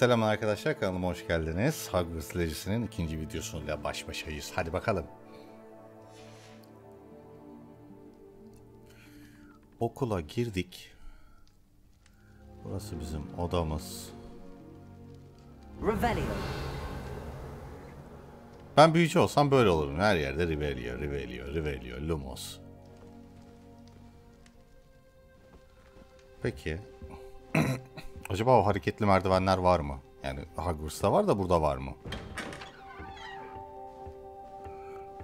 Selam arkadaşlar, kanalıma hoş geldiniz. Hogwarts Legacy'nin ikinci videosuyla baş başayız. Hadi bakalım. Okula girdik. Burası bizim odamız. Revelio. Ben büyücü olsam böyle olurum. Her yerde Revelio, Lumos. Peki. Acaba o hareketli merdivenler var mı? Yani Hogwarts'ta var da burada var mı?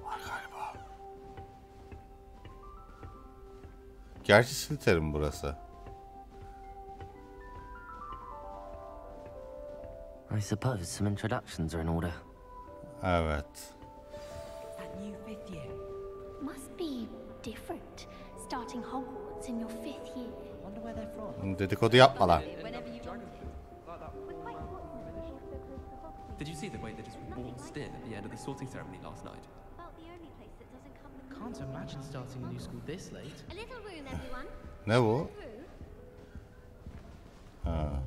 Var galiba. Gerçi Slytherin burası. I suppose some introductions are in order. Evet. That new fifth year. Must be different, starting Hogwarts in your 5th year. Wonder where they're from. Dedikodu yapma lan. Did you see the way they just waltzed in at the end of the sorting ceremony last night? About the only place that doesn't come. Can't imagine starting a new school this late. A little room, everyone. Ne bu? Ha.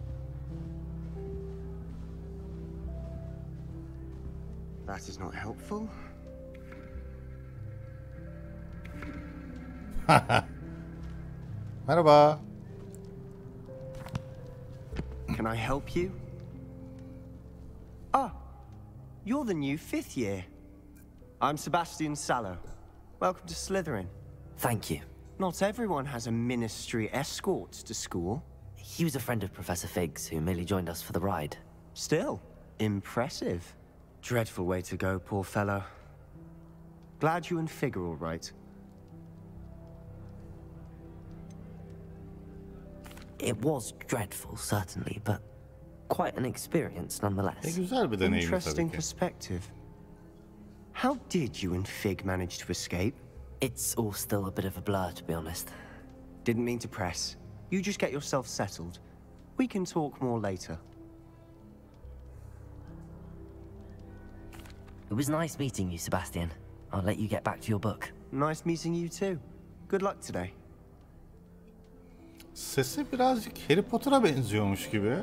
That is not helpful. Merhaba. Can I help you? Ah, you're the new 5th year. I'm Sebastian Sallow. Welcome to Slytherin. Thank you. Not everyone has a ministry escort to school. He was a friend of Professor Fig's who merely joined us for the ride. Still, impressive. Dreadful way to go, poor fellow. Glad you and Fig are all right. It was dreadful, certainly, but quite an experience nonetheless. Güzel bir deneyim Interesting tabii ki. perspective. How did you and Fig manage to escape? It's all still a bit of a blur, to be honest. Didn't mean to press. You just get yourself settled. We can talk more later. It was nice meeting you, Sebastian. I'll let you get back to your book. Nice meeting you too. Good luck today. Sesi birazcık Harry Potter'a benziyormuş gibi.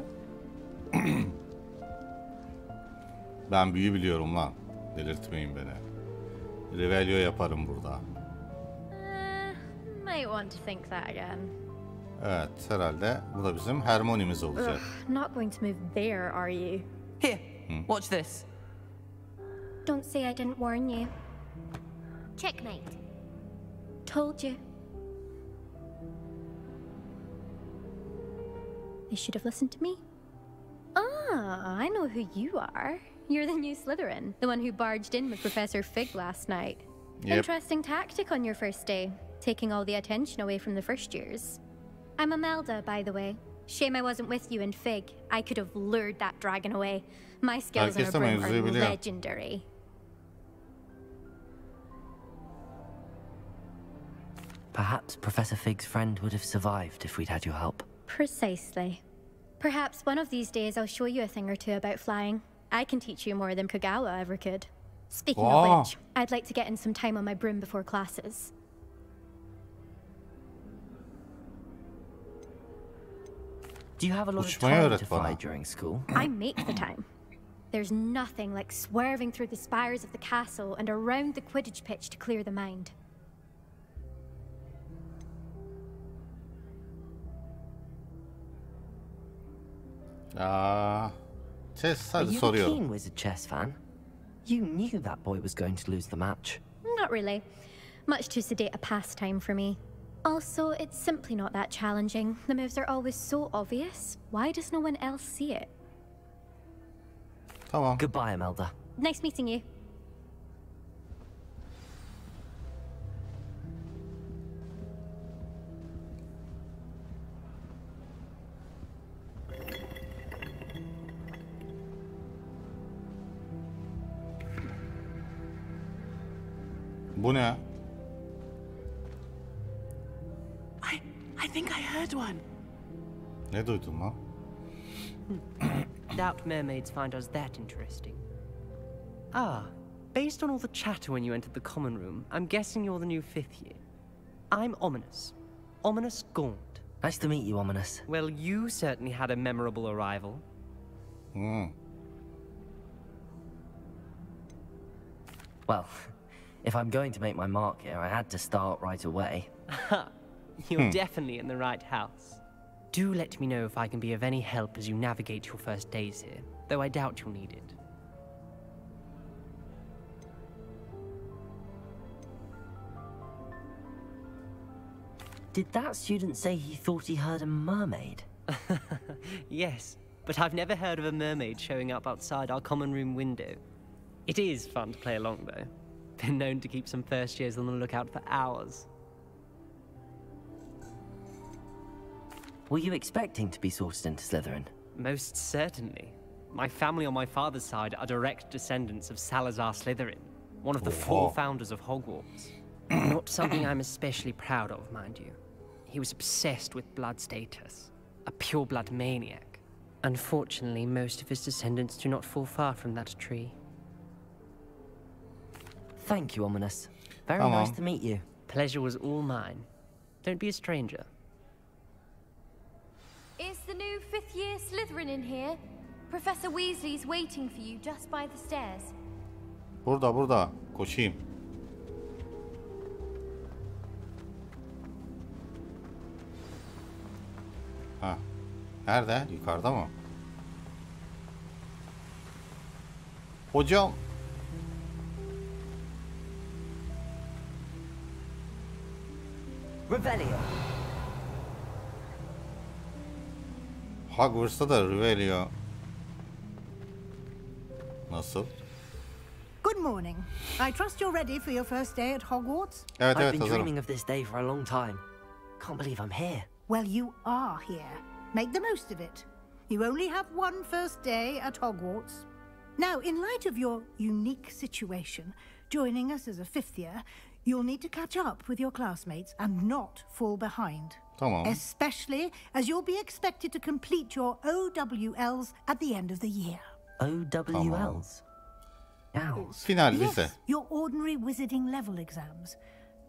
Ben büyü biliyorum lan. Delirtmeyin beni. Revelio yaparım burada. Might want to think that again. Evet, herhalde bu da bizim Hermione'miz olacak. Not going to move there, are you? Here, watch this. Don't say I didn't warn you. Checkmate. Told you. They should have listened to me. Ah, I know who you are. You're the new Slytherin, the one who barged in with Professor Fig last night. Yep. Interesting tactic on your first day, taking all the attention away from the first years. I'm Imelda, by the way. Shame I wasn't with you in Fig. I could have lured that dragon away. My skills on a Herkes de broom are mevzuyu biliyor. legendary. Perhaps Professor Fig's friend would have survived if we'd had your help. Precisely. Perhaps one of these days I'll show you a thing or two about flying. I can teach you more than Kagawa ever could. Speaking Wow. of which, I'd like to get in some time on my broom before classes. Do you have a lot of Uçmayı time öğret to fly bana. during school? I make the time. There's nothing like swerving through the spires of the castle and around the Quidditch pitch to clear the mind. Chess, Are hadi you a soruyorum. keen wizard chess fan? You knew that boy was going to lose the match. Not really. Much too sedate a pastime for me. Also, it's simply not that challenging. The moves are always so obvious. Why does no one else see it? Tamam. Goodbye, Imelda. Nice meeting you. Bu ne? I think I heard one. Ne duydun lan? Doubt mermaids find us that interesting. Ah, based on all the chatter when you entered the common room, I'm guessing you're the new 5th year. I'm Ominous. Ominous Gaunt. Nice to meet you, Ominous. Well, you certainly had a memorable arrival. Well, if I'm going to make my mark here, I had to start right away. You're definitely in the right house. Do let me know if I can be of any help as you navigate your first days here, though I doubt you'll need it. Did that student say he thought he heard a mermaid? Yes, but I've never heard of a mermaid showing up outside our common room window. It is fun to play along, though. Been known to keep some first years on the lookout for hours. Were you expecting to be sorted into Slytherin? Most certainly. My family on my father's side are direct descendants of Salazar Slytherin, one of the 4 founders of Hogwarts. Not something I'm especially proud of, mind you. He was obsessed with blood status, a pure-blood maniac. Unfortunately, most of his descendants do not fall far from that tree. Thank you, Ominous. Very nice to meet you. Pleasure was all mine. Don't be a stranger. Is the new 5th year Slytherin in here? Professor Weasley's waiting for you just by the stairs. Burada. Koşayım. Ha. Nerede? Yukarıda mı? Hocam. Revelio. Hogwarts'ta da Revelio. Nasıl? Good morning. I trust you're ready for your first day at Hogwarts? Evet, I've been hazırım. dreaming of this day for a long time. Can't believe I'm here. Well, you are here. Make the most of it. You only have one first day at Hogwarts. Now, in light of your unique situation, joining us as a 5th year, you'll need to catch up with your classmates and not fall behind. Tamam. Especially as you'll be expected to complete your OWLs at the end of the year. OWLs? Owls? Final lise. Yes, your ordinary wizarding level exams.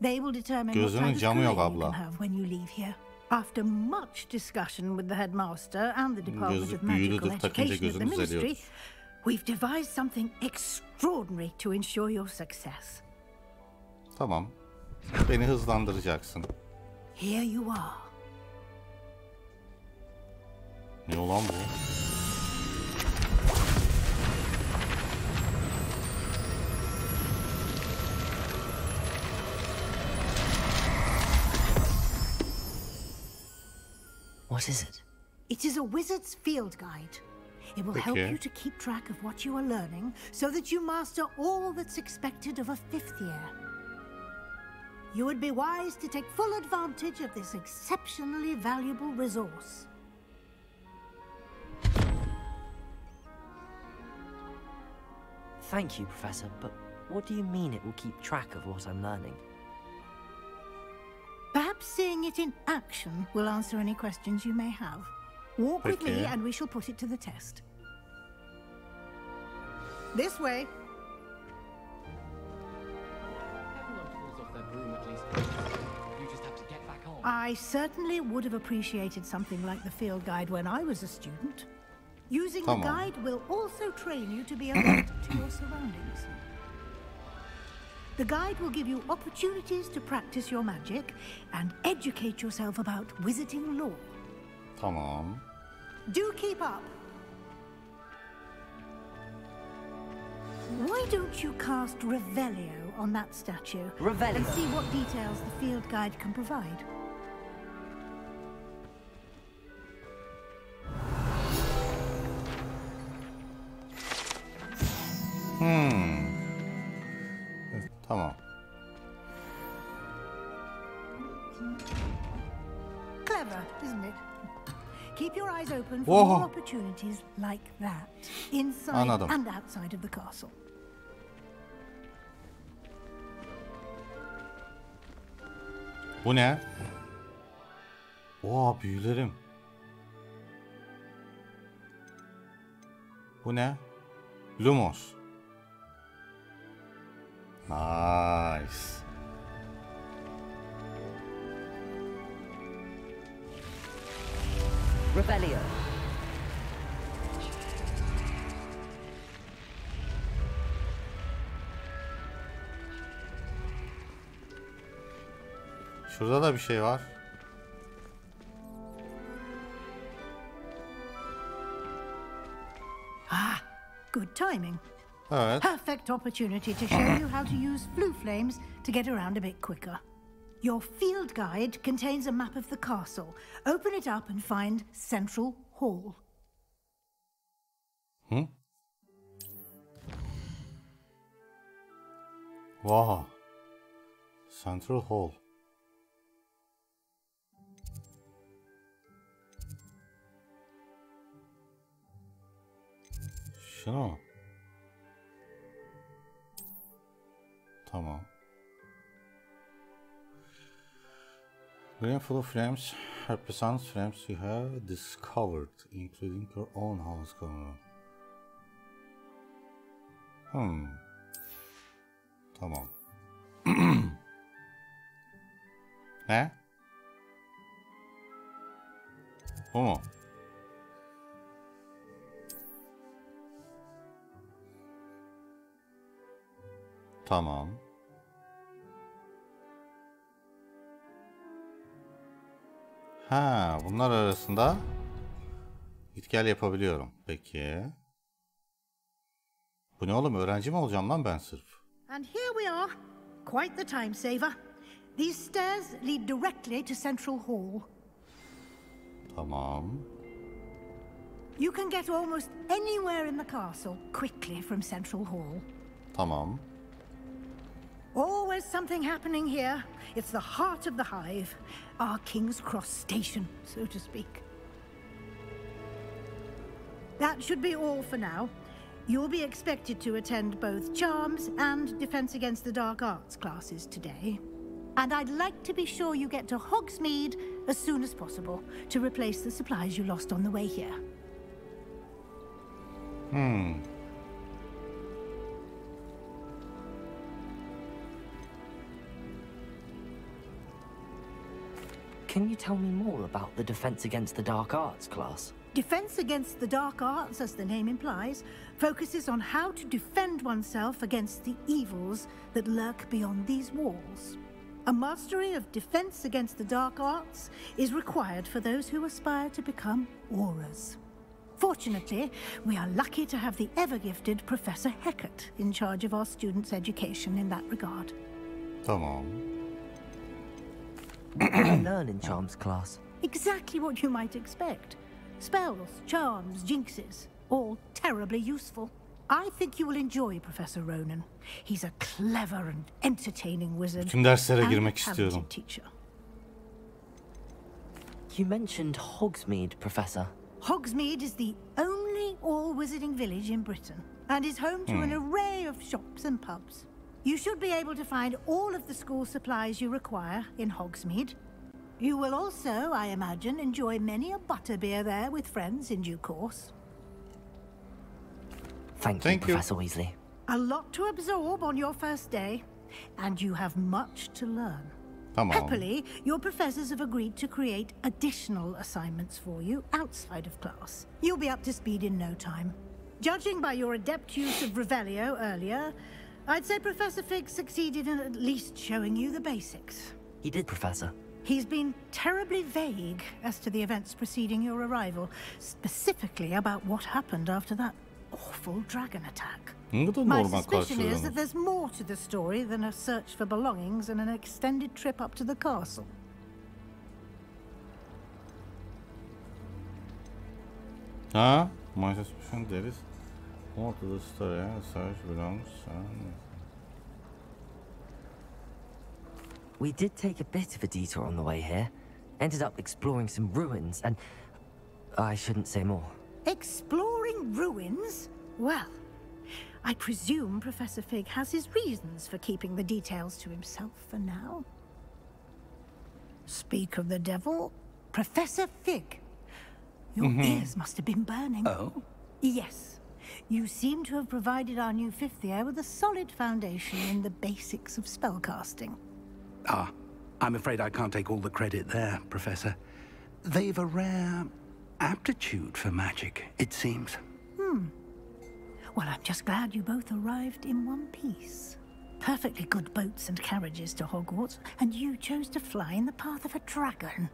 They will determine what Gözünün kind of camı career yok you abla. can have when you leave here. After much discussion with the headmaster and the Department Gözlük of Magical büyülüdür, takınca Education at the gözümüz Ministry, eriyordur. we've devised something extraordinary to ensure your success. Tamam. Beni hızlandıracaksın. Here you are. Ne olan bu? What is it? It is a wizard's field guide. It will help Okay. you to keep track of what you are learning so that you master all that's expected of a 5th year. You would be wise to take full advantage of this exceptionally valuable resource. Thank you, Professor, but what do you mean it will keep track of what I'm learning? Perhaps seeing it in action will answer any questions you may have. Walk with me Okay. and we shall put it to the test. This way. Everyone falls off their broom at least. You just have to get back on. I certainly would have appreciated something like the field guide when I was a student. Using the Come on. guide will also train you to be alert to your surroundings. The guide will give you opportunities to practice your magic and educate yourself about wizarding lore. Tamam. Do keep up. Why don't you cast Revelio on that statue Revelio. and see what details the field guide can provide? Tamam. Clever, isn't it? Keep your eyes open for Whoa. more opportunities like that, inside Anladım. and outside of the castle. Bu ne? Oha, büyülerim. Bu ne? Lumos. Nice. Revelio. Şurada da bir şey var. Ah, good timing. Evet. Perfect opportunity to show you how to use flue flames to get around a bit quicker. Your field guide contains a map of the castle. Open it up and find Central Hall. Hı? Wow. Central Hall. Şunu mu? Tamam. Green full of flames represents flames you have discovered, including your own house cover. Tamam. Ne? Bu mu? Tamam. Ha, bunlar arasında git gel yapabiliyorum. Peki. Bu ne oğlum? Öğrenci mi olacağım lan ben sırf? And here we are. Quite the time saver. These stairs lead directly to Central Hall. Tamam. You can get almost anywhere in the castle quickly from Central Hall. Tamam. Always something happening here. It's the heart of the hive. Our King's Cross station, so to speak. That should be all for now. You'll be expected to attend both Charms and Defense Against the Dark Arts classes today. And I'd like to be sure you get to Hogsmeade as soon as possible to replace the supplies you lost on the way here. Can you tell me more about the Defense Against the Dark Arts class? Defense Against the Dark Arts, as the name implies, focuses on how to defend oneself against the evils that lurk beyond these walls. A mastery of Defense Against the Dark Arts is required for those who aspire to become auras. Fortunately, we are lucky to have the ever-gifted Professor Hecat in charge of our students' education in that regard. Tamam. What will I learn in Charms class? Exactly what you might expect. Spells, charms, jinxes, all terribly useful. I think you will enjoy Professor Ronan. He's a clever and entertaining wizard. Tüm derslere and a girmek talented istiyorum. teacher. You mentioned Hogsmeade, Professor. Hogsmeade is the only all-wizarding village in Britain and is home to an array of shops and pubs. You should be able to find all of the school supplies you require in Hogsmeade. You will also, I imagine, enjoy many a butterbeer there with friends in due course. Thank you, Professor Weasley. A lot to absorb on your first day, and you have much to learn. Tamam. Happily, your professors have agreed to create additional assignments for you outside of class. You'll be up to speed in no time. Judging by your adept use of Revelio earlier, I'd say Professor Fig succeeded in at least showing you the basics. He did, Professor. He's been terribly vague as to the events preceding your arrival, specifically about what happened after that awful dragon attack. My suspicion is that there's more to the story than a search for belongings and an extended trip up to the castle. Ha? My suspicion there is more to the story. A search belongs. We did take a bit of a detour on the way here. Ended up exploring some ruins and... I shouldn't say more. Exploring ruins? Well, I presume Professor Fig has his reasons for keeping the details to himself for now. Speak of the devil, Professor Fig. Your ears must have been burning. Oh? Yes. You seem to have provided our new fifth year with a solid foundation in the basics of spellcasting. Ah, I'm afraid I can't take all the credit there, Professor. They've a rare aptitude for magic, it seems. Well, I'm just glad you both arrived in one piece. perfectly good boats and carriages to Hogwarts, and you chose to fly in the path of a dragon.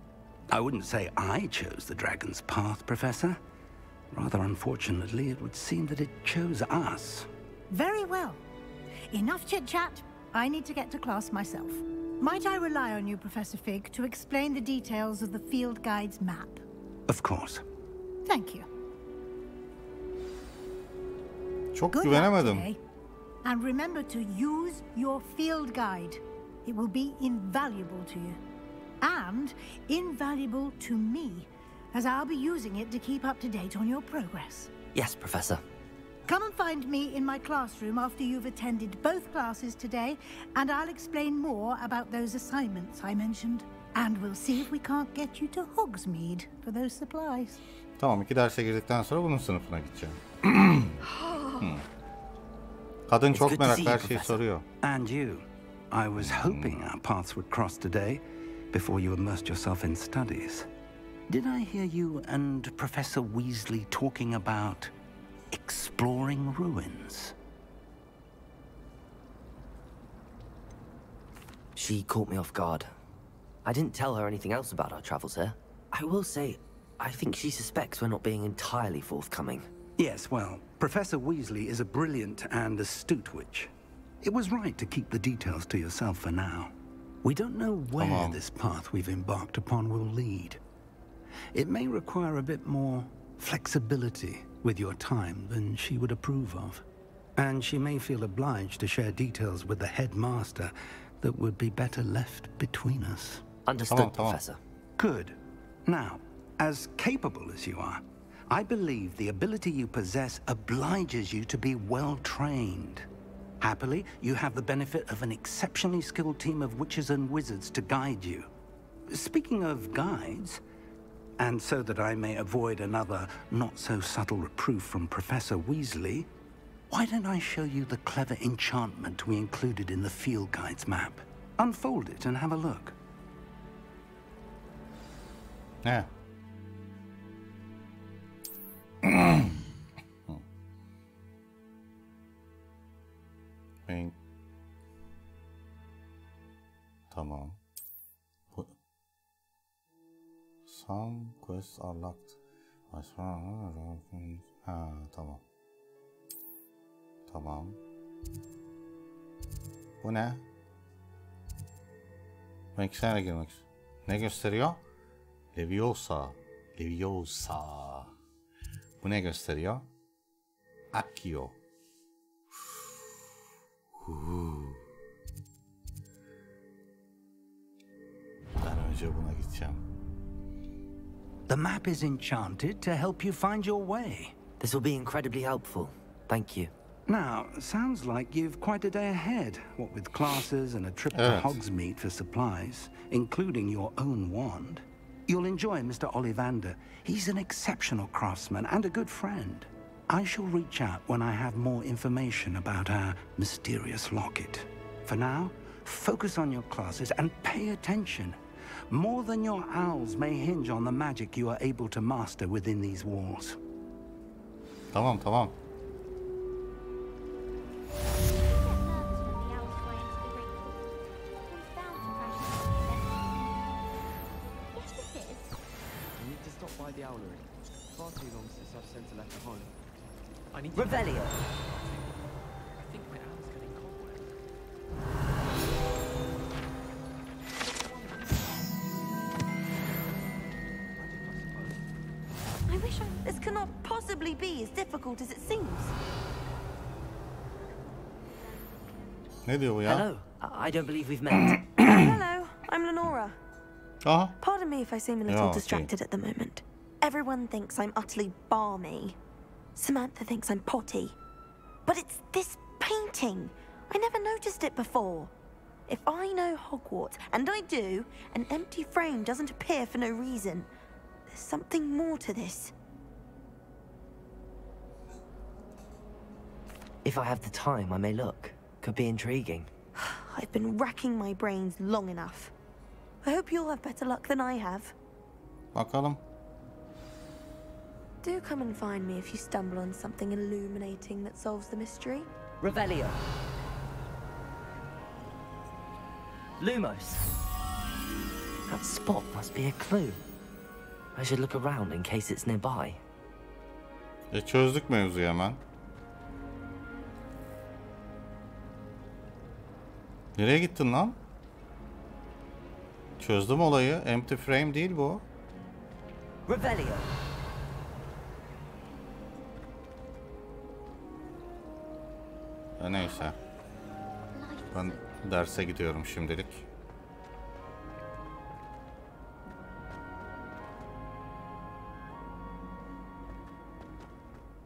I wouldn't say I chose the dragon's path, Professor. Rather unfortunately, it would seem that it chose us. Very well. Enough chit-chat. I need to get to class myself. Might I rely on you, Professor Fig, to explain the details of the field guide's map? Of course. Thank you. Çok Good luck güvenemedim. today. And remember to use your field guide. It will be invaluable to you. And invaluable to me, as I'll be using it to keep up to date on your progress. Yes, Professor. Come and find me in my classroom after you've attended both classes today, and I'll explain more about those assignments I mentioned. And we'll see if we can't get you to Hogsmeade for those supplies. Tamam, 2 derse girdikten sonra bunun sınıfına gideceğim. Kadın çok meraklı, her şeyi soruyor. And you. I was hoping our paths would cross today before you immersed yourself in studies. Did I hear you and Professor Weasley talking about exploring ruins? She caught me off guard. I didn't tell her anything else about our travels here. I will say, I think she suspects we're not being entirely forthcoming. Yes, well, Professor Weasley is a brilliant and astute witch. It was right to keep the details to yourself for now. We don't know where this path we've embarked upon will lead. It may require a bit more flexibility with your time than she would approve of. And she may feel obliged to share details with the headmaster that would be better left between us. Understood, Professor. Good. Now, as capable as you are, I believe the ability you possess obliges you to be well trained. Happily, you have the benefit of an exceptionally skilled team of witches and wizards to guide you. Speaking of guides, and so that I may avoid another not-so-subtle reproof from Professor Weasley, why don't I show you the clever enchantment we included in the field guide's map? Unfold it and have a look. Yeah. Tamam. Some quests are locked. Ha, tamam. Tamam. Bu ne? Ben ikisine girmek istiyorum. Ne gösteriyor? Leviosa. Leviosa. Bu ne gösteriyor? Accio. Ben önce buna gideceğim. The map is enchanted to help you find your way. This will be incredibly helpful. Thank you. Now, sounds like you've quite a day ahead, what with classes and a trip to Hogsmeade for supplies, including your own wand. You'll enjoy Mr. Ollivander. He's an exceptional craftsman and a good friend. I shall reach out when I have more information about our mysterious locket. For now, focus on your classes and pay attention. More than your owls may hinge on the magic you are able to master within these walls. Tamam, tamam. By the owlery. Far too long since I've sent a letter home. I need Revelio. I think my owl's getting cobweb. I wish this cannot possibly be as difficult as it seems. Ne diyor bu ya? Hello. I don't believe we've met. Hello, I'm Lenora. Aha. Pardon me if I seem a little distracted at the moment. Everyone thinks I'm utterly balmy. Samantha thinks I'm potty. But it's this painting. I never noticed it before. If I know Hogwarts, and I do, an empty frame doesn't appear for no reason. There's something more to this. If I have the time, I may look. Could be intriguing. I've been racking my brains long enough. I hope you'll have better luck than I have. Bakalım. Do come and find me if you stumble on something illuminating that solves the mystery. Revelio. Lumos. That spot must be a clue. I should look around in case it's nearby. Çözdük mevzuyu hemen. Nereye gittin lan? Çözdüm olayı. Empty frame değil bu. Revelio. Neyse. Ben derse gidiyorum şimdilik.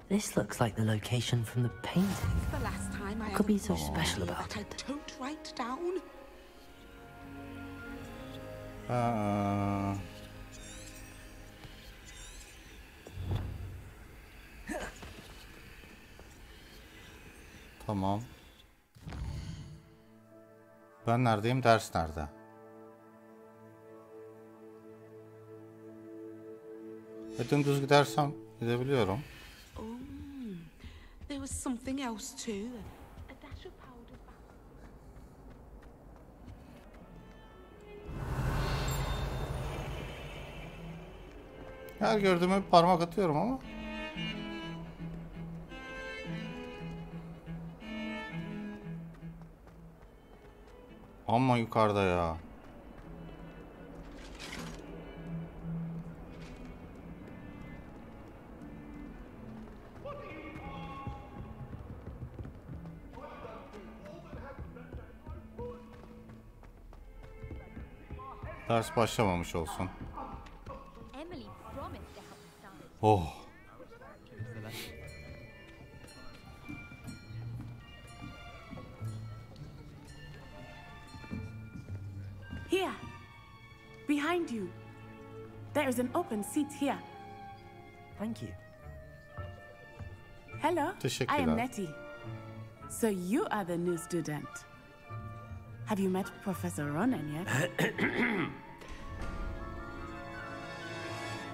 This looks like the location from the painting. The last time I What could be so special about I it? don't write down. Tamam. Ben neredeyim? Ders nerede? Dümdüz gidersem gidebiliyorum. Oh, there was something else too. A dash of powder. Her gördüğüme bir parmak atıyorum ama. Ama yukarıda ya. Ders başlamamış olsun. Oh. Here, behind you. There is an open seat here. Thank you. Hello, I am Teşekkürler. Nettie. So you are the new student. Have you met Professor Ronan yet?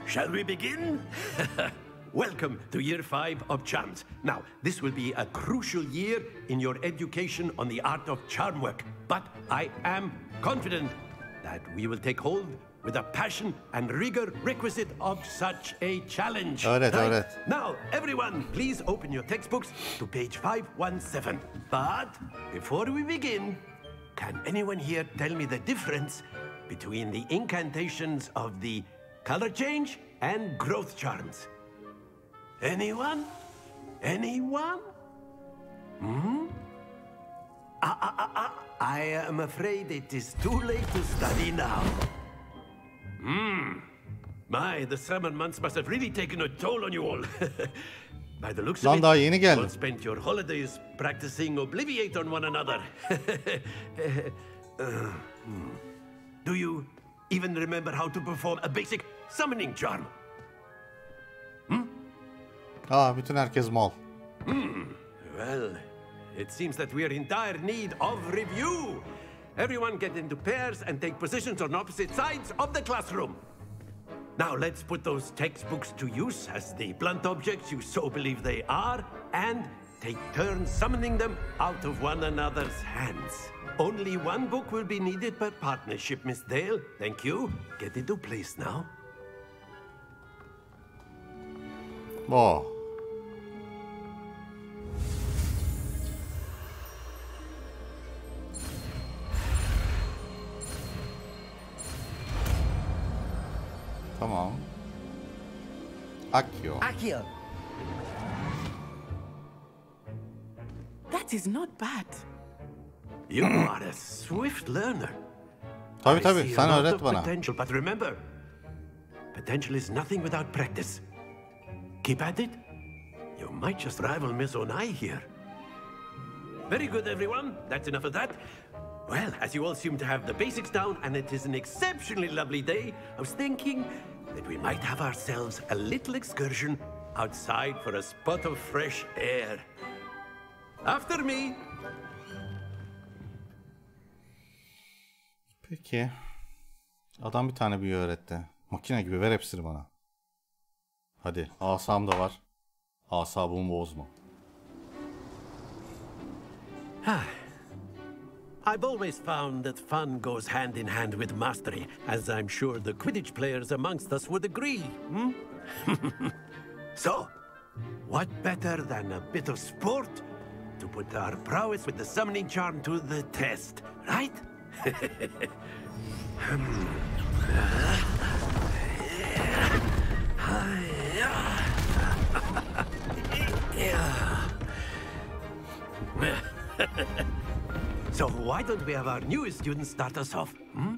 Shall we begin? Welcome to Year 5 of Charms. Now, this will be a crucial year in your education on the art of charm work. But I am confident that we will take hold with the passion and rigor requisite of such a challenge. Öğret. Now, everyone, please open your textbooks to page 517. But before we begin, can anyone here tell me the difference between the incantations of the color change and growth charms? Anyone? Anyone? Hmm? I am afraid it is too late to study now. My, the summer months must have really taken a toll on you all. By the looks Lan of daha it, yeni you geldim. all spent your holidays practicing Obliviate on one another. Do you even remember how to perform a basic summoning charm? Bütün herkes mal. Well, it seems that we are in dire need of review. Everyone get into pairs and take positions on opposite sides of the classroom. Now let's put those textbooks to use as the blunt objects you so believe they are, and take turns summoning them out of one another's hands. Only one book will be needed per partnership, Miss Dale. Thank you. Get into place now. Oh. Tamam. Accio. Accio. That is not bad. You are a swift learner. Tabii I tabii, see a sen lot öğret of bana. potential, but remember, potential is nothing without practice. Keep at it. You might just rival Miss Onai here. Very good, everyone. That's enough of that. Well, as you all seem to have the basics down, and it is an exceptionally lovely day, I was thinking that we might have ourselves a little excursion outside for a spot of fresh air. After me. Peki. Adam bir tane büyü öğretti. Makine gibi, ver hepsini bana. Hadi, asam da var. Asabımı bozma. I've always found that fun goes hand in hand with mastery, as I'm sure the Quidditch players amongst us would agree. Hmm? So, what better than a bit of sport to put our prowess with the summoning charm to the test, right? So why don't we have our newest student start us off? Hmm?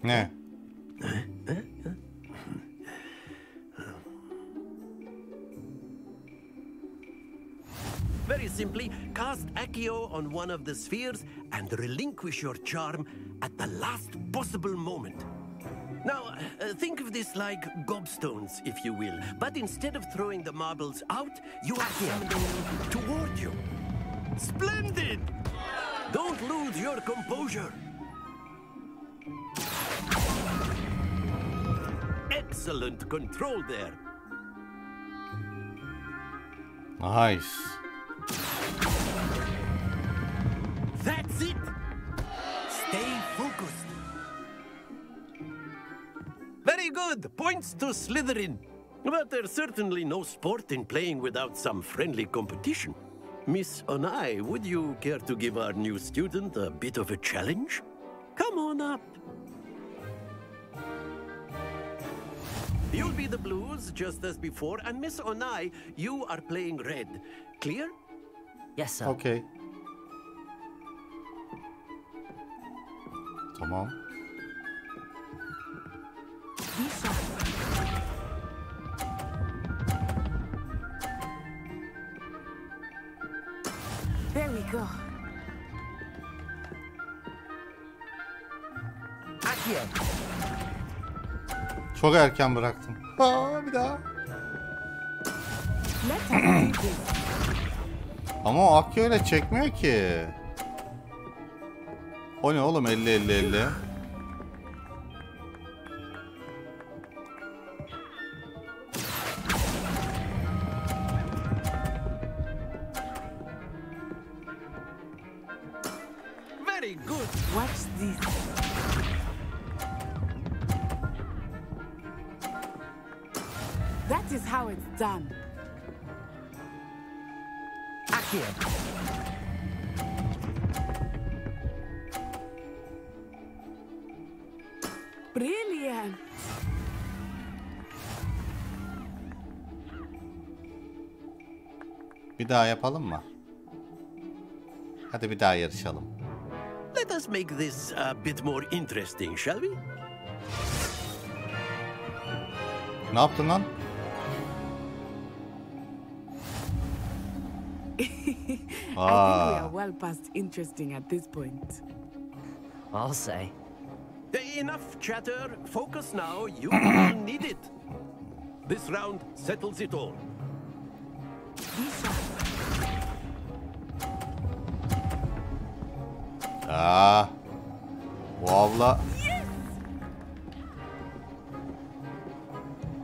Ne? Very simply, cast Accio on one of the spheres and relinquish your charm at the last possible moment. Now, think of this like gobstones, if you will. But instead of throwing the marbles out, you are summoning them toward you. Splendid! Don't lose your composure. Excellent control there. Nice. That's it! Stay focused. Very good! Points to Slytherin. But there's certainly no sport in playing without some friendly competition. Miss Onai, would you care to give our new student a bit of a challenge? Come on up. You'll be the blues, just as before, and Miss Onai, you are playing red. Clear? Yes, sir. Okay. Tamam. There we go. Çok erken bıraktım. Aa, bir daha. Ama o Akya öyle çekmiyor ki. O ne oğlum 50-50-50. Very good. Watch this. That is how it's done. Accio. Brilliant. Bir daha yapalım mı? Hadi bir daha yarışalım. Let us make this a bit more interesting, shall we? Ne yaptın lan? I think we are well past interesting at this point. I'll say. Enough chatter. Focus now. You will need it. This round settles it all. Aa, bu abla.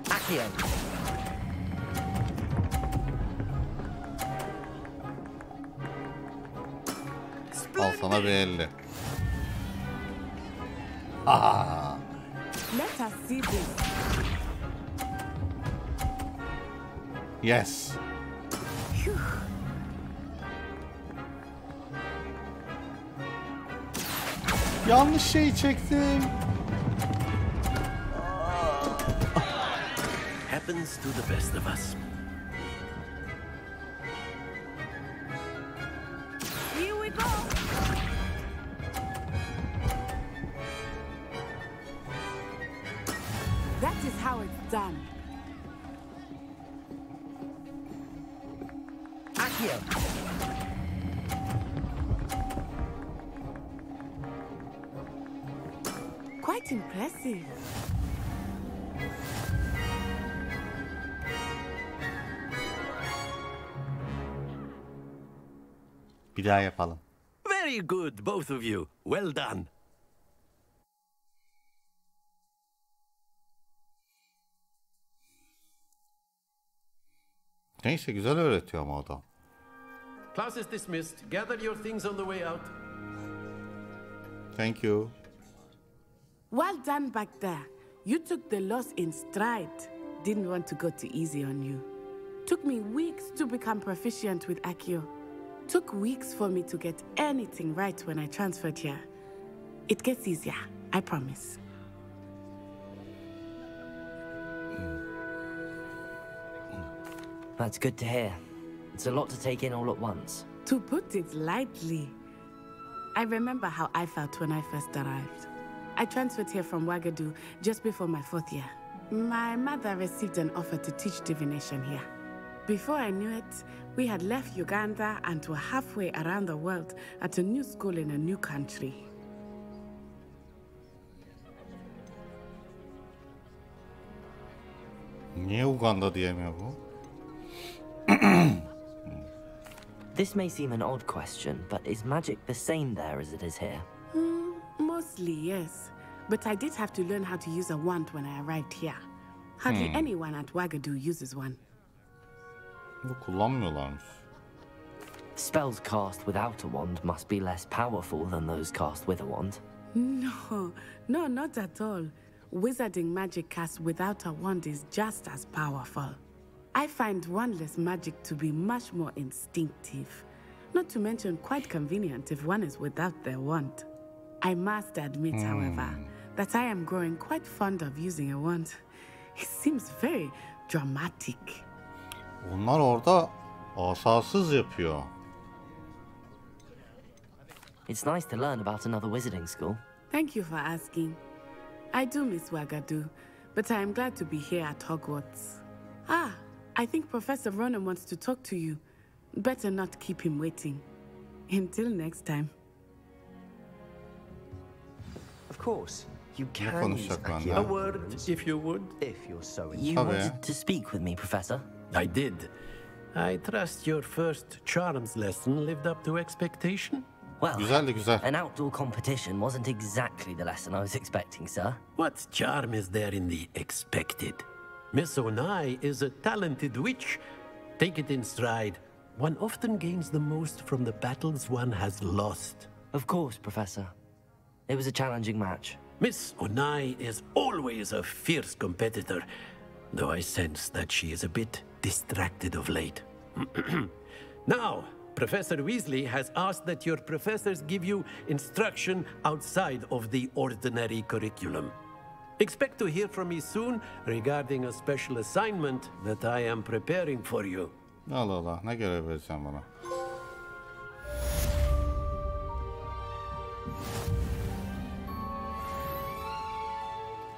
Accio. Al sana bir 50. Aa. Let us see this. Yes. Yanlış şey çektim. Happens to the best of us. Here we go. That is how it's done. Accio. Quite impressive. Bir daha yapalım. Very good, both of you. Well done. Neyse güzel öğretiyor ama adam. Class is dismissed. Gather your things on the way out. Thank you. Well done back there. You took the loss in stride. Didn't want to go too easy on you. Took me weeks to become proficient with Accio. Took weeks for me to get anything right when I transferred here. It gets easier, I promise. That's good to hear. It's a lot to take in all at once. To put it lightly, I remember how I felt when I first arrived. I transferred here from Ouagadougou just before my 4th year. My mother received an offer to teach divination here. Before I knew it, we had left Uganda and were halfway around the world at a new school in a new country. Niye Uganda diyemiyor bu? This may seem an odd question, but is magic the same there as it is here? Mostly, yes. But I did have to learn how to use a wand when I arrived here. Hardly anyone at Ouagadougou uses one. Bu kullanmıyorlarmış. Spells cast without a wand must be less powerful than those cast with a wand. No, not at all. Wizarding magic cast without a wand is just as powerful. I find wandless magic to be much more instinctive. Not to mention quite convenient if one is without their wand. I must admit, however, that I am growing quite fond of using a wand. It seems very dramatic. Onlar orada asasız yapıyor. It's nice to learn about another wizarding school. Thank you for asking. I do miss Ouagadougou, but I am glad to be here at Hogwarts. Ah, I think Professor Ronan wants to talk to you. Better not keep him waiting. Until next time. Of course, you can use konuşacak benden? Accio. A word, if you would. If you're so You wanted to speak with me, Professor? I did. I trust your first charms lesson lived up to expectation? Well, Güzeldi güzel. an outdoor competition wasn't exactly the lesson I was expecting, sir. What charm is there in the expected? Miss Onai is a talented witch. Take it in stride. One often gains the most from the battles one has lost. Of course, Professor. It was a challenging match. Miss Onai is always a fierce competitor, though I sense that she is a bit distracted of late. Now, Professor Weasley has asked that your professors give you instruction outside of the ordinary curriculum. Expect to hear from me soon regarding a special assignment that I am preparing for you. Allah Allah, ne görev vereceğim bana?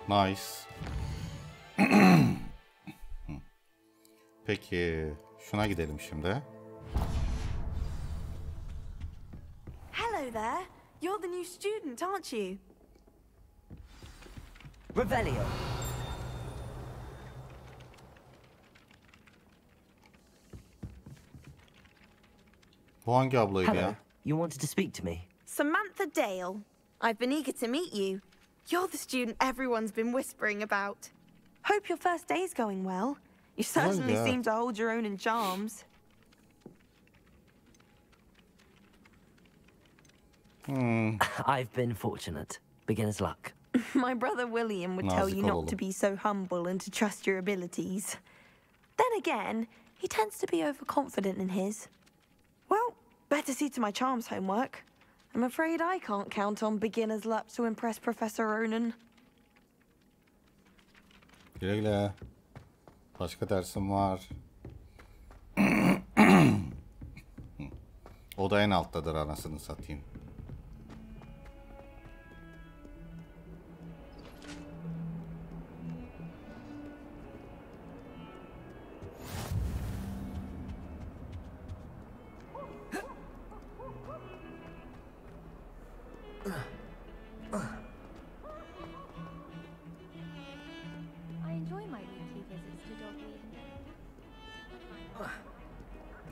Nice. Peki, şuna gidelim şimdi. Hello there. You're the new student, aren't you? Revelio. Bu hangi ablaydı ya? Hello. You wanted to speak to me? Samantha Dale. I've been eager to meet you. You're the student everyone's been whispering about. Hope your first day's going well. You certainly yeah. seem to hold your own in charms. I've been fortunate. Beginner's luck. My brother William would tell you not to be so humble and to trust your abilities. Then again, he tends to be overconfident in his. Well, better see to my charms homework. I'm afraid I can't count on beginner's luck to impress Professor Ronan. Güle güle. Başka dersim var. O da en alttadır anasını satayım.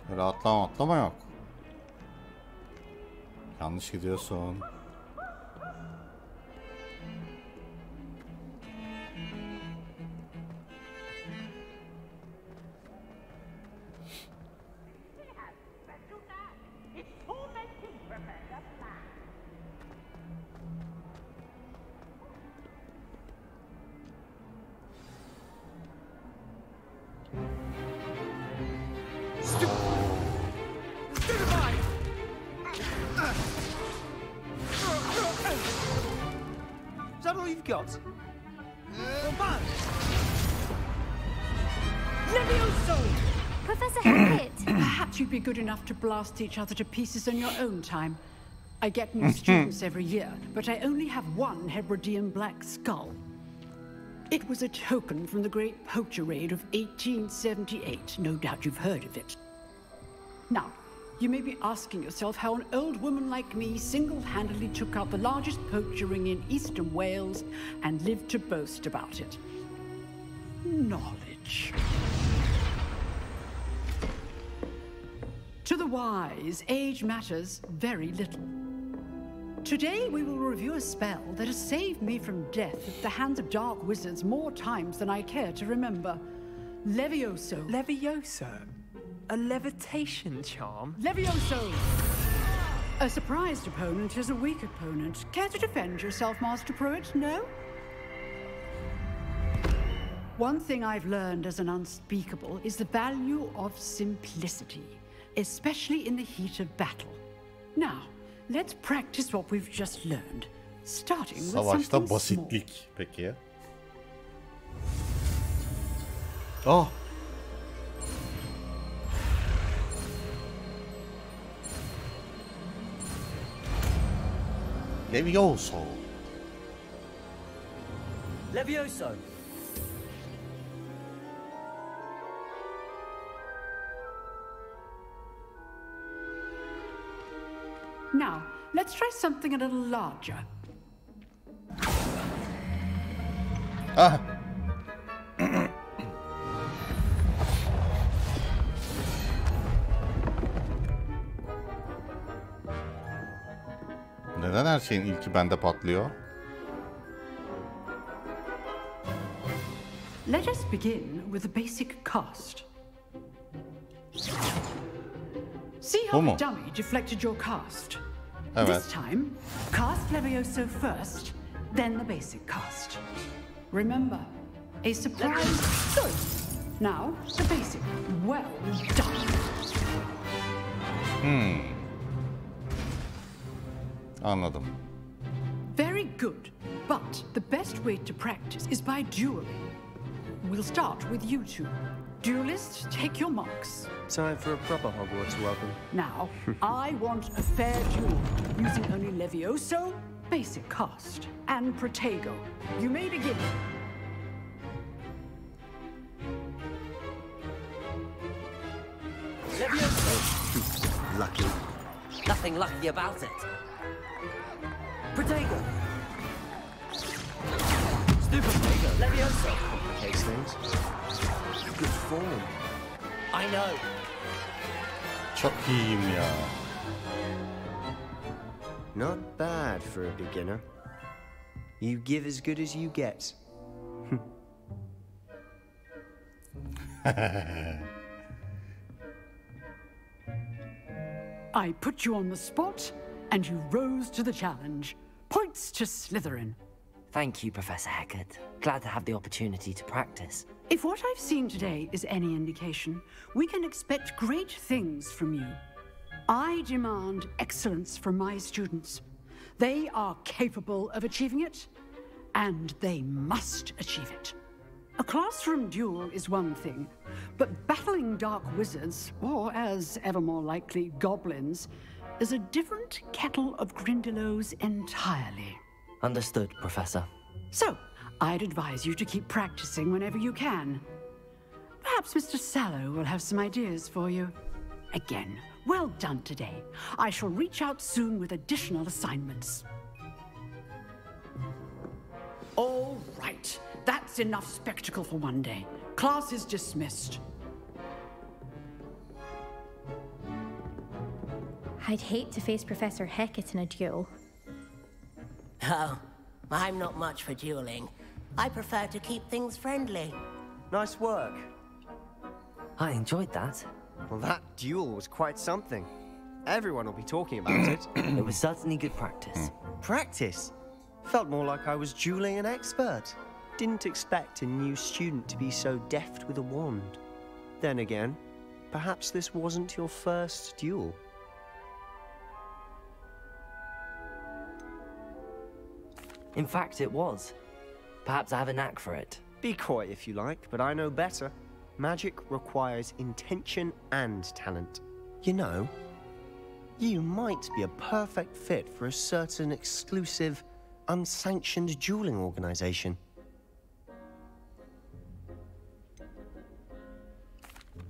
Böyle atlama yok. Yanlış gidiyorsun. all you've got? Levioso! Professor Hackett! Perhaps you'd be good enough to blast each other to pieces in your own time. I get new students every year, but I only have one Hebridean black skull. It was a token from the Great Poacher Raid of 1878. No doubt you've heard of it. Now, you may be asking yourself how an old woman like me single-handedly took out the largest poacher ring in eastern Wales and lived to boast about it. Knowledge. To the wise, age matters very little. Today we will review a spell that has saved me from death at the hands of dark wizards more times than I care to remember. Levioso. Levioso? A levitation charm? Levioso! A surprised opponent is a weak opponent. Care to defend yourself, Master Pruitt? No? One thing I've learned as an unspeakable is the value of simplicity, especially in the heat of battle. Now, let's practice what we've just learned, starting with something basitlik small. peki. Oh. Levioso. Levioso. Now, let's try something a little larger. Ah. Neden her şeyin ilki bende patlıyor? Let us begin with the basic cast. See how the dummy deflected your cast? Evet. This time, cast Levioso first, then the basic cast. Remember, a surprise. Good. Now, the basic. Well done. Anladım. Very good. But the best way to practice is by dueling. We'll start with you two. Duelists, take your marks. Time for a proper Hogwarts welcome. Now, I want a fair duel, using only Levioso, basic cast, and Protego. You may begin. Levioso! Lucky. Nothing lucky about it. Protego! Stupid Protego! Levioso! Complicates things. Good form. I know. Çok iyiyim ya. Not bad for a beginner. You give as good as you get. I put you on the spot, and you rose to the challenge. Points to Slytherin. Thank you, Professor Hackett. Glad to have the opportunity to practice. If what I've seen today is any indication, we can expect great things from you. I demand excellence from my students. They are capable of achieving it, and they must achieve it. A classroom duel is one thing, but battling dark wizards, or as ever more likely, goblins, is a different kettle of Grindylows entirely. Understood, Professor. So, I'd advise you to keep practicing whenever you can. Perhaps Mr. Sallow will have some ideas for you. Again, well done today. I shall reach out soon with additional assignments. All right, that's enough spectacle for one day. Class is dismissed. I'd hate to face Professor Hackett in a duel. Oh, I'm not much for dueling. I prefer to keep things friendly. Nice work. I enjoyed that. Well, that duel was quite something. Everyone will be talking about it. It was certainly good practice. Practice? Felt more like I was dueling an expert. Didn't expect a new student to be so deft with a wand. Then again, perhaps this wasn't your first duel. In fact, it was. Perhaps I have a knack for it. Be coy if you like, but I know better. Magic requires intention and talent. You know, you might be a perfect fit for a certain exclusive, unsanctioned dueling organization.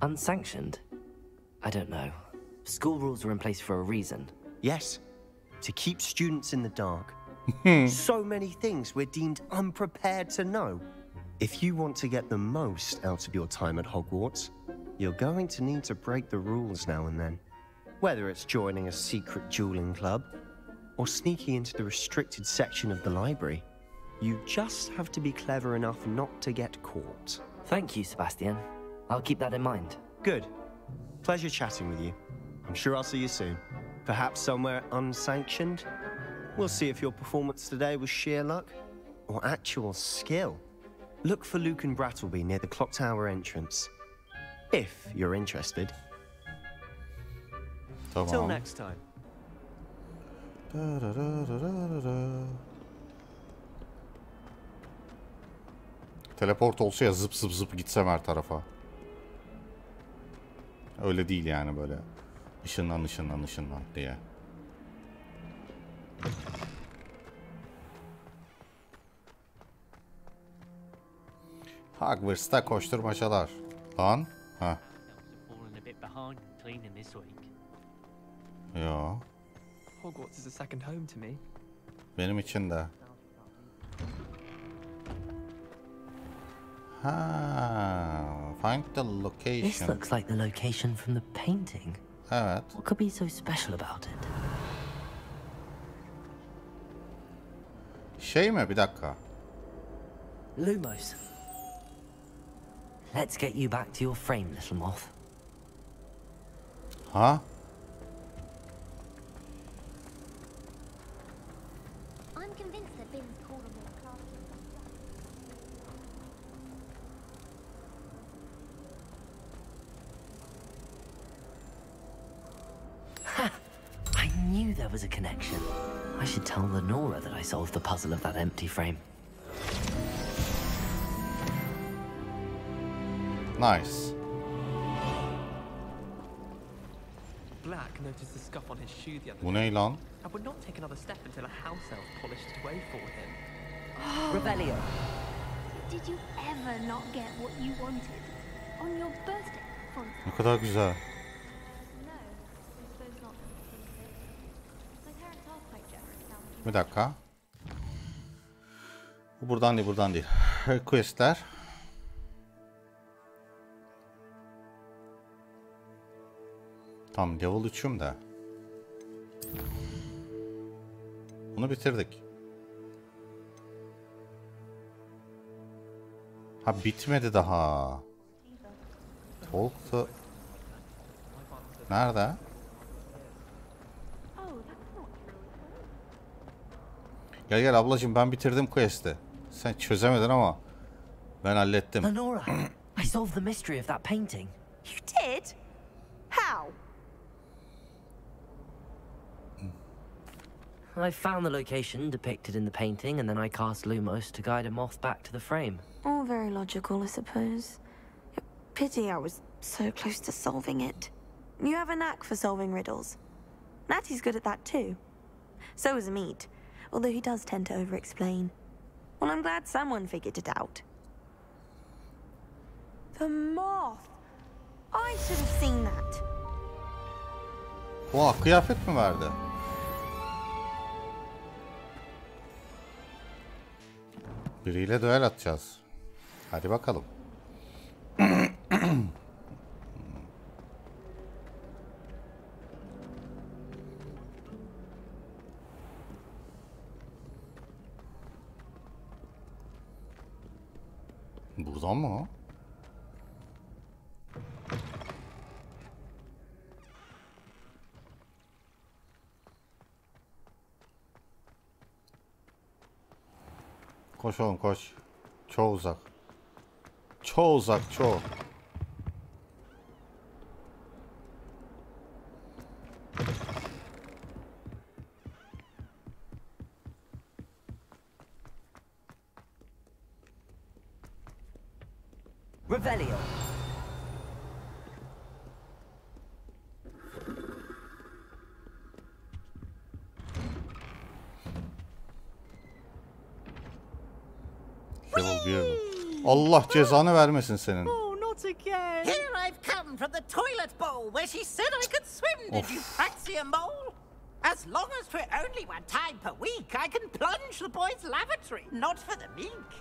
Unsanctioned? I don't know. School rules are in place for a reason. Yes, to keep students in the dark. So many things we're deemed unprepared to know. If you want to get the most out of your time at Hogwarts, you're going to need to break the rules now and then. Whether it's joining a secret dueling club, or sneaking into the restricted section of the library, you just have to be clever enough not to get caught. Thank you, Sebastian. I'll keep that in mind. Good. Pleasure chatting with you. I'm sure I'll see you soon. Perhaps somewhere unsanctioned? We'll see if your performance today was sheer luck or actual skill. Look for Luke and Brattleby near the clock tower entrance. If you're interested. Tamam. Till next time. Teleport olsa ya zıp zıp zıp gitsem her tarafa. Öyle değil yani böyle. Işınlan diye. Hogwarts'ta koşturmacalar. Lan. Ha. Yo. Hogwarts is a second home to me. Benim için de. Ha. Find the location. This looks like the location from the painting. Evet. What could be so special about it? Şey mi? Bir dakika. Lumos. Let's get you back to your frame, little moth. Ha? I'm convinced that Ben's called on their Ha! I knew there was a connection. I should tell Lenora that I solved the puzzle of that empty frame. Nice. Black noticed the scuff on his shoe the other Bu day. ne lan? I would not take another step until a house elf polished it away for him. Rebellion. Did you ever not get what you wanted? On your birthday, for example? Ne kadar güzel. No, I suppose not. My parents are quite generous now. Bir dakika. Bu buradan değil. Questler. Tam level 3'üm de. Bunu bitirdik. Ha bitmedi daha. Talk to... Nerede? Gel ablacığım, ben bitirdim quest'i. Sen çözemedin ama ben hallettim. Lenora, I solved the mystery of that painting. You did? How? I found the location depicted in the painting, and then I cast Lumos to guide a moth back to the frame. All very logical, I suppose. Pity I was so close to solving it. You have a knack for solving riddles. Natty's good at that too. So is Meat, although he does tend to over-explain. Well, I'm glad someone figured it out. The moth! I should have seen that. Oha, kıyafet mi verdi? Biriyle duel atacağız. Hadi bakalım. Buradan mı o? Koş oğlum koş. Çok uzak. Çok uzak, çok. Revelio. Allah cezanı vermesin senin. Oh, not again. Here I've come from the toilet bowl where she said I could swim. Did you fancy a mole? As long as for only one time per week, I can plunge the boys' lavatory, not for the meek.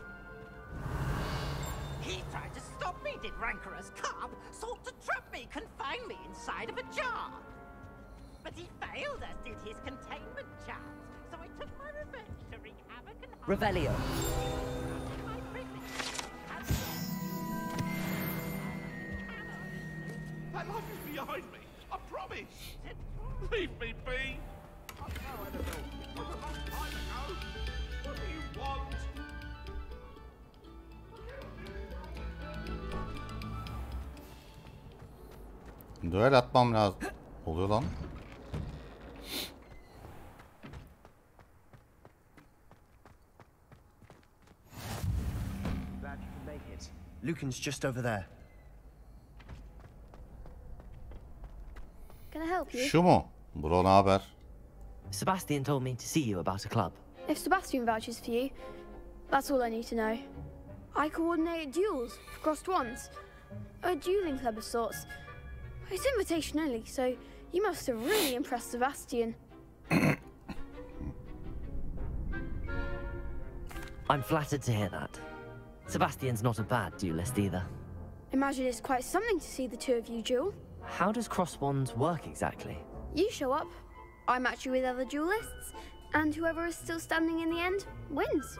He tried to stop me, did rancorous carp, sought to trap me, confine me inside of a jar. But he failed, as did his containment charms, so I took my revenge to wreak havoc and harm. Revelio. That life is behind me, I promise. Leave me be. I know, Annabelle. It was a long time ago. What do you want? Duel atmam lazım. Oluyor lan. Glad you can make it. Lucan's just over there. Can I help you? Şu mu? Bro, ne haber? Sebastian told me to see you about a club. If Sebastian vouches for you, that's all I need to know. I coordinate duels for crossed wands. A dueling club of sorts. It's invitation only, so you must have really impressed Sebastian. I'm flattered to hear that. Sebastian's not a bad duelist either. Imagine it's quite something to see the two of you duel. How does cross wands work exactly? You show up, I match you with other duelists, and whoever is still standing in the end wins.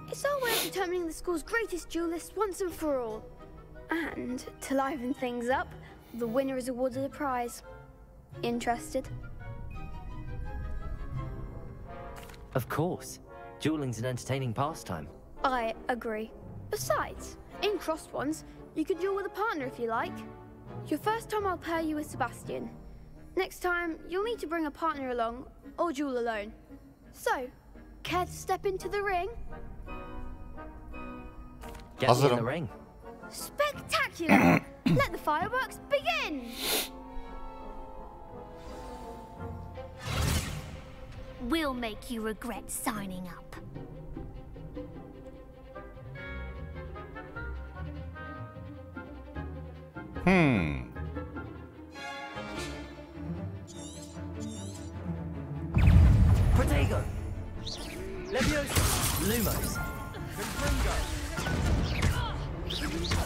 It's our way of determining the school's greatest duelist once and for all. And to liven things up, the winner is awarded a prize. Interested? Of course. Dueling's an entertaining pastime. I agree. Besides, in crossed ones, you could duel with a partner if you like. Your first time I'll pair you with Sebastian. Next time, you'll need to bring a partner along, or duel alone. So, care to step into the ring? Get me in the ring. Spectacular! Let the fireworks begin! We'll make you regret signing up. Protego! Leviosa! Lumos! Confringo! Leviosa!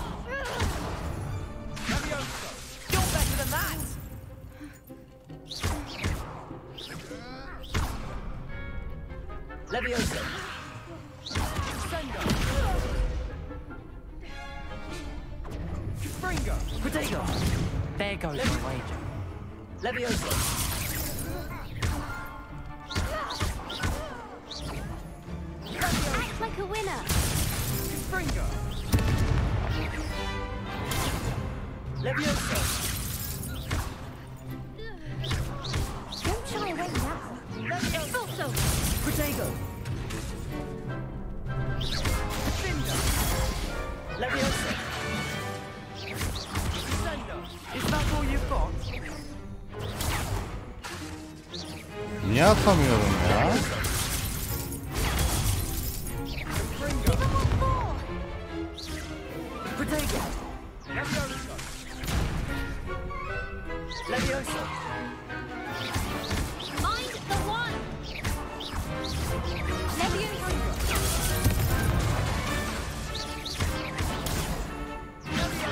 You're better than that! Leviosa! Sendo! Confringo! Protego! There goes my wager. Leviosa! Act like a winner. Confringo! Leviosa! Don't shy away now. Also, Protego! Leviosa! Is that all you've got? Niye atamıyorum ya? Protego! Leviosa! mind the one. Leviosa.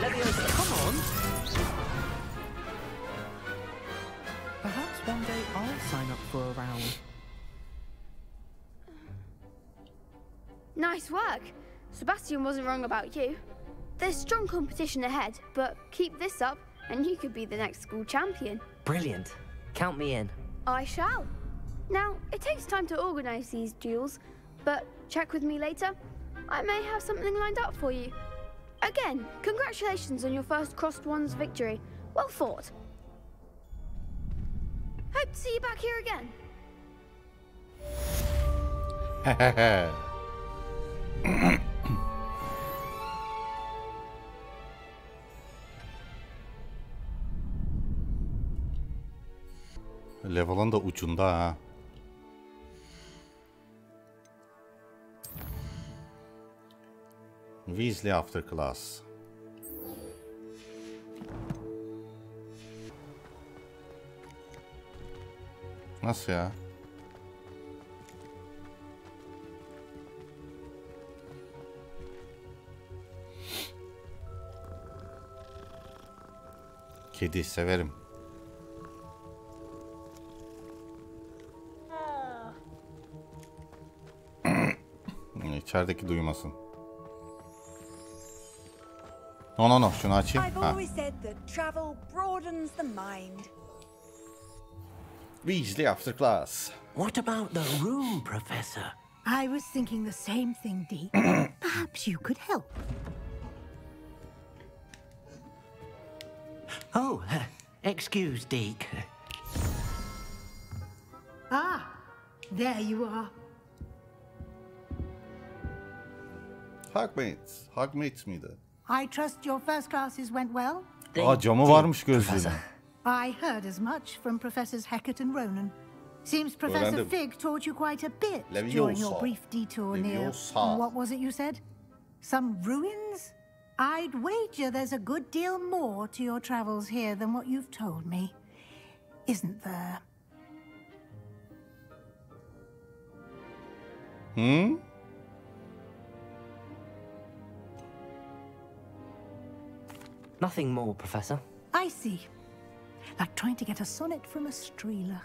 Leviosa, come on! Perhaps one day I'll sign up for a round. Nice work. Sebastian wasn't wrong about you. There's strong competition ahead, but keep this up and you could be the next school champion. Brilliant. Count me in. I shall. Now, it takes time to organize these duels, but check with me later. I may have something lined up for you. Again, congratulations on your first crossed wands victory. Well fought. Hope to see you back here again. Level'ın da ucunda ha. Weasley after class. Nasıl ya? Kedi severim. İçerideki duymasın. No, şunu açayım. I've always said that travel broadens the mind. Weasley after class. What about the room, Professor? I was thinking the same thing, Dee. Perhaps you could help. Oh, excuse, Deke. Ah, there you are. Hogwarts mıydı? I trust your first classes went well? Aa, camı varmış gözlüğünün. I heard as much from Professors Hecat and Ronan. Seems Professor Fig taught you quite a bit during your brief detour near... What was it you said? Some ruins? I'd wager there's a good deal more to your travels here than what you've told me. Isn't there? Nothing more, Professor. I see. Like trying to get a sonnet from a streeler.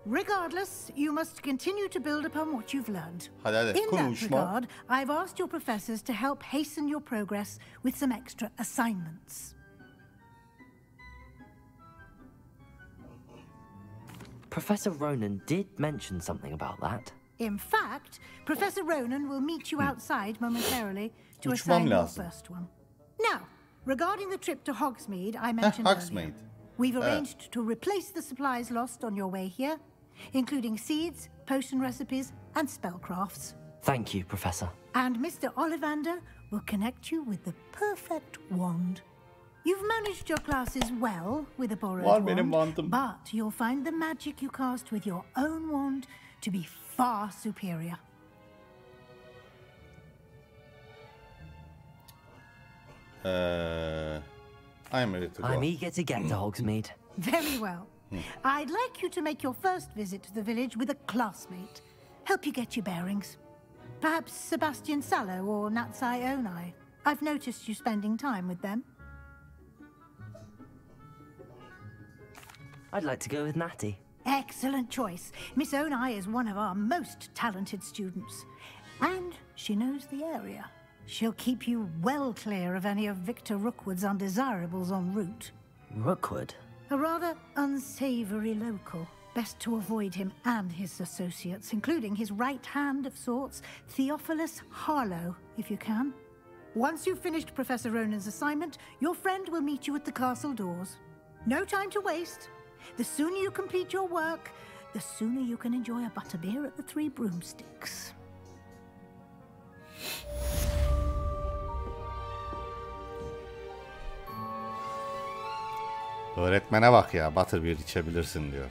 Regardless, you must continue to build upon what you've learned. In that regard, I've asked your professors to help hasten your progress with some extra assignments. Professor Ronan did mention something about that. In fact, Professor Ronan will meet you outside momentarily to assign your first one. Now, regarding the trip to Hogsmeade I mentioned earlier, we've arranged to replace the supplies lost on your way here, including seeds, potion recipes, and spellcrafts. Thank you, Professor. And Mr. Ollivander will connect you with the perfect wand. You've managed your classes well with a borrowed wand, but you'll find the magic you cast with your own wand to be far superior. I'm ready to go. I'm eager to get to Hogsmeade. Very well. I'd like you to make your first visit to the village with a classmate. Help you get your bearings. Perhaps Sebastian Sallow or Natsai Onai. I've noticed you spending time with them. I'd like to go with Natty. Excellent choice. Miss Onai is one of our most talented students. And she knows the area. She'll keep you well clear of any of Victor Rookwood's undesirables en route. Rookwood? A rather unsavory local. Best to avoid him and his associates, including his right hand of sorts, Theophilus Harlow, if you can. Once you've finished Professor Ronan's assignment, your friend will meet you at the castle doors. No time to waste. The sooner you complete your work, the sooner you can enjoy a butterbeer at the Three Broomsticks. Öğretmene bak ya, butterbeer içebilirsin diyor.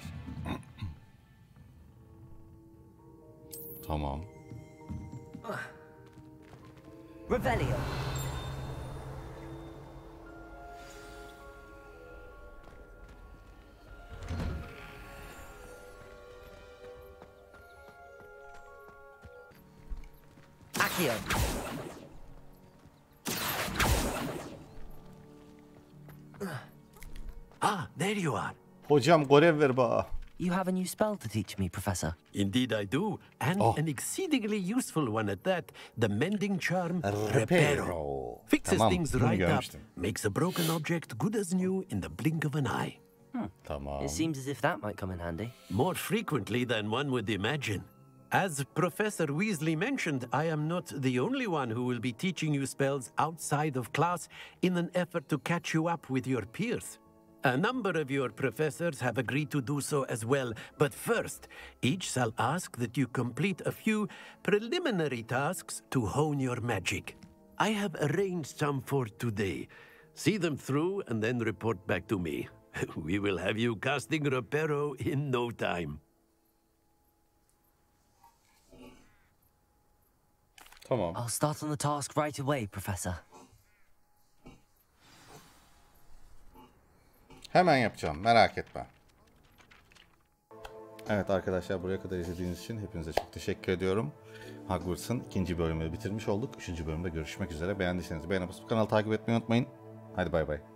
Tamam. Revelio. Accio. Ah, there you are. Hocam görev ver bana. You have a new spell to teach me, Professor. Indeed I do, and an exceedingly useful one at that. The mending charm, Reparo. Fixes things right up, makes a broken object good as new in the blink of an eye. It seems as if that might come in handy. More frequently than one would imagine. As Professor Weasley mentioned, I am not the only one who will be teaching you spells outside of class in an effort to catch you up with your peers. A number of your professors have agreed to do so as well, but first, each shall ask that you complete a few preliminary tasks to hone your magic. I have arranged some for today. See them through and then report back to me. We will have you casting Reparo in no time. Tamam. I'll start on the task right away, Professor. Hemen yapacağım, merak etme. Evet arkadaşlar, buraya kadar izlediğiniz için hepinize çok teşekkür ediyorum. Hogwarts'ın 2. bölümünü bitirmiş olduk. 3. bölümde görüşmek üzere. Beğendiyseniz beğenip kanalı takip etmeyi unutmayın. Hadi bay bay.